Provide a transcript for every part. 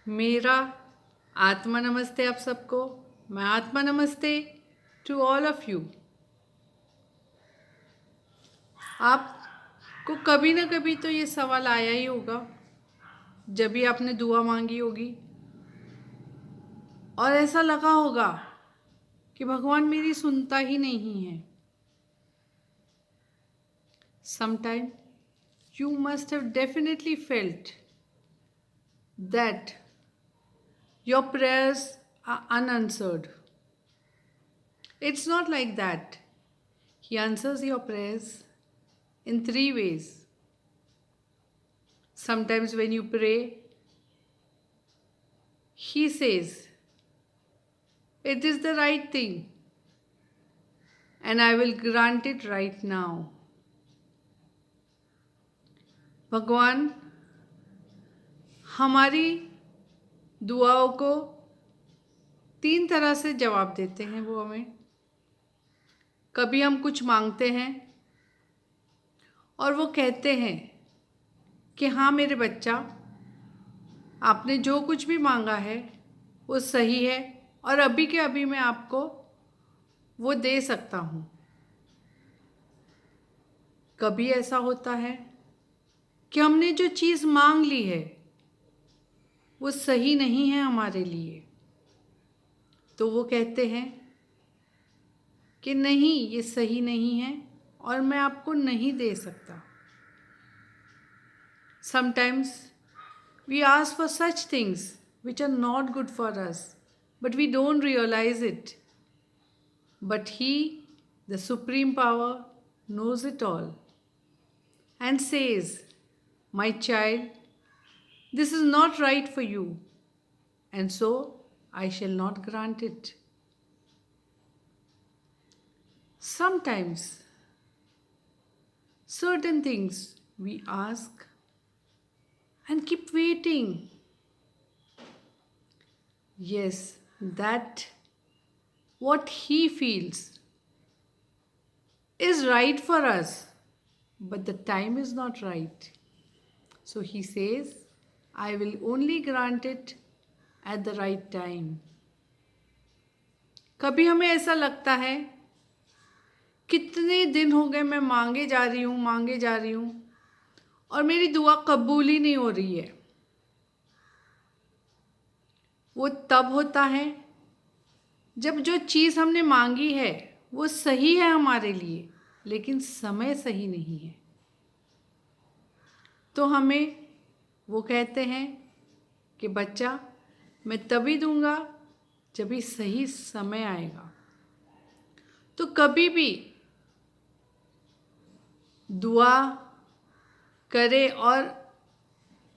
मेरा आत्मा नमस्ते आप सबको। मैं आत्मा नमस्ते टू ऑल ऑफ यू। आपको कभी ना कभी तो ये सवाल आया ही होगा जब भी आपने दुआ मांगी होगी और ऐसा लगा होगा कि भगवान मेरी सुनता ही नहीं है। Sometime you must have definitely felt that your prayers are unanswered. It's not like that. He answers your prayers in three ways. Sometimes when you pray, He says, it is the right thing and I will grant it right now. भगवान हमारी दुआओं को तीन तरह से जवाब देते हैं। वो हमें कभी हम कुछ मांगते हैं और वो कहते हैं कि हाँ मेरे बच्चा, आपने जो कुछ भी मांगा है वो सही है और अभी के अभी मैं आपको वो दे सकता हूँ। कभी ऐसा होता है कि हमने जो चीज़ मांग ली है वो सही नहीं है हमारे लिए, तो वो कहते हैं कि नहीं, ये सही नहीं है और मैं आपको नहीं दे सकता। Sometimes we ask for such things which are not good for us, but we don't realize it. But He, the Supreme Power, knows it all and says, my child, this is not right for you, and so I shall not grant it. Sometimes certain things we ask and keep waiting. Yes, that what He feels is right for us, but the time is not right. So He says, I will only grant it at the right time. कभी हमें ऐसा लगता है कितने दिन हो गए मैं मांगे जा रही हूँ और मेरी दुआ कबूल ही नहीं हो रही है। वो तब होता है जब जो चीज़ हमने मांगी है वो सही है हमारे लिए, लेकिन समय सही नहीं है। तो हमें वो कहते हैं कि बच्चा, मैं तभी दूंगा जब भी सही समय आएगा। तो कभी भी दुआ करे और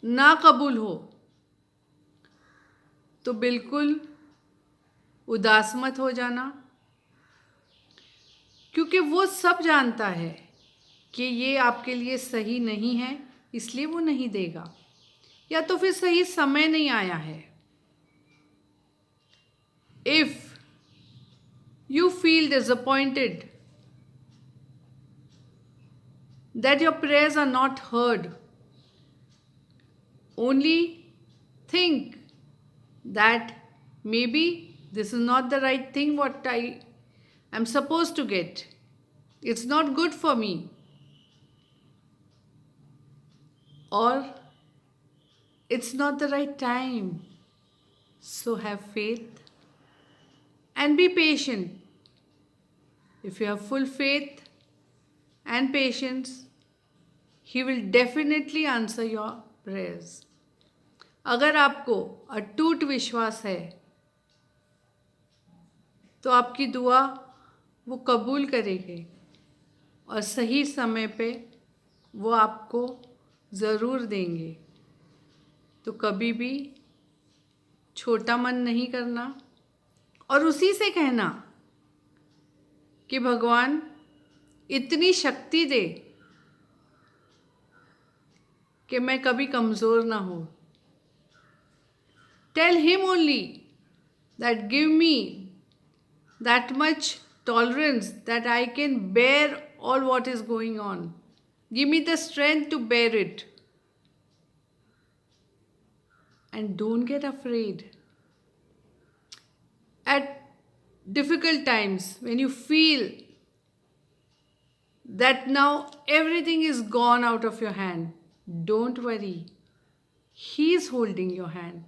ना कबूल हो तो बिल्कुल उदास मत हो जाना, क्योंकि वो सब जानता है कि ये आपके लिए सही नहीं है, इसलिए वो नहीं देगा, या तो फिर सही समय नहीं आया है। If you feel disappointed that your prayers are not heard, only think that maybe this is not the right thing what I am supposed to get. It's not good for me. Or it's not the right time. So have faith and be patient. If you have full faith and patience, He will definitely answer your prayers. अगर आपको अटूट विश्वास है तो आपकी दुआ वो कबूल करेंगे और सही समय पे वो आपको ज़रूर देंगे। तो कभी भी छोटा मन नहीं करना और उसी से कहना कि भगवान इतनी शक्ति दे कि मैं कभी कमज़ोर ना हो। Tell Him only that give me that much tolerance that I can bear all what is going on. Give me the strength to bear it. and don't get afraid. At difficult times, when you feel that now everything is gone out of your hand, don't worry. He is holding your hand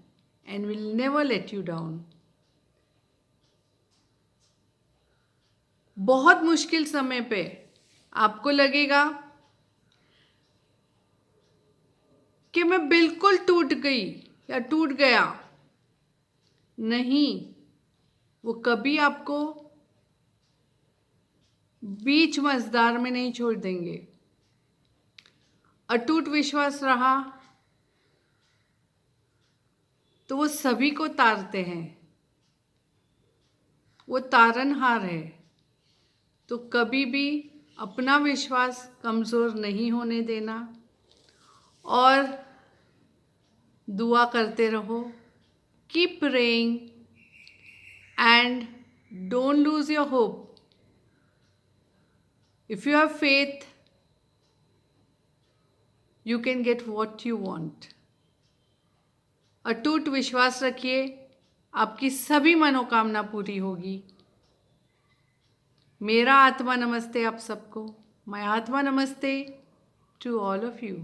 and will never let you down. बहुत मुश्किल समय पे आपको लगेगा कि मैं बिल्कुल टूट गई या टूट गया। नहीं, वो कभी आपको बीच मझधार में नहीं छोड़ देंगे। अटूट विश्वास रहा तो वो सभी को तारते हैं। वो तारनहार है। तो कभी भी अपना विश्वास कमज़ोर नहीं होने देना और दुआ करते रहो। Keep praying and don't lose your hope. If you have faith, you can get what you want. अटूट विश्वास रखिए, आपकी सभी मनोकामना पूरी होगी। मेरा आत्मा नमस्ते आप सबको। माय आत्मा नमस्ते टू ऑल ऑफ यू।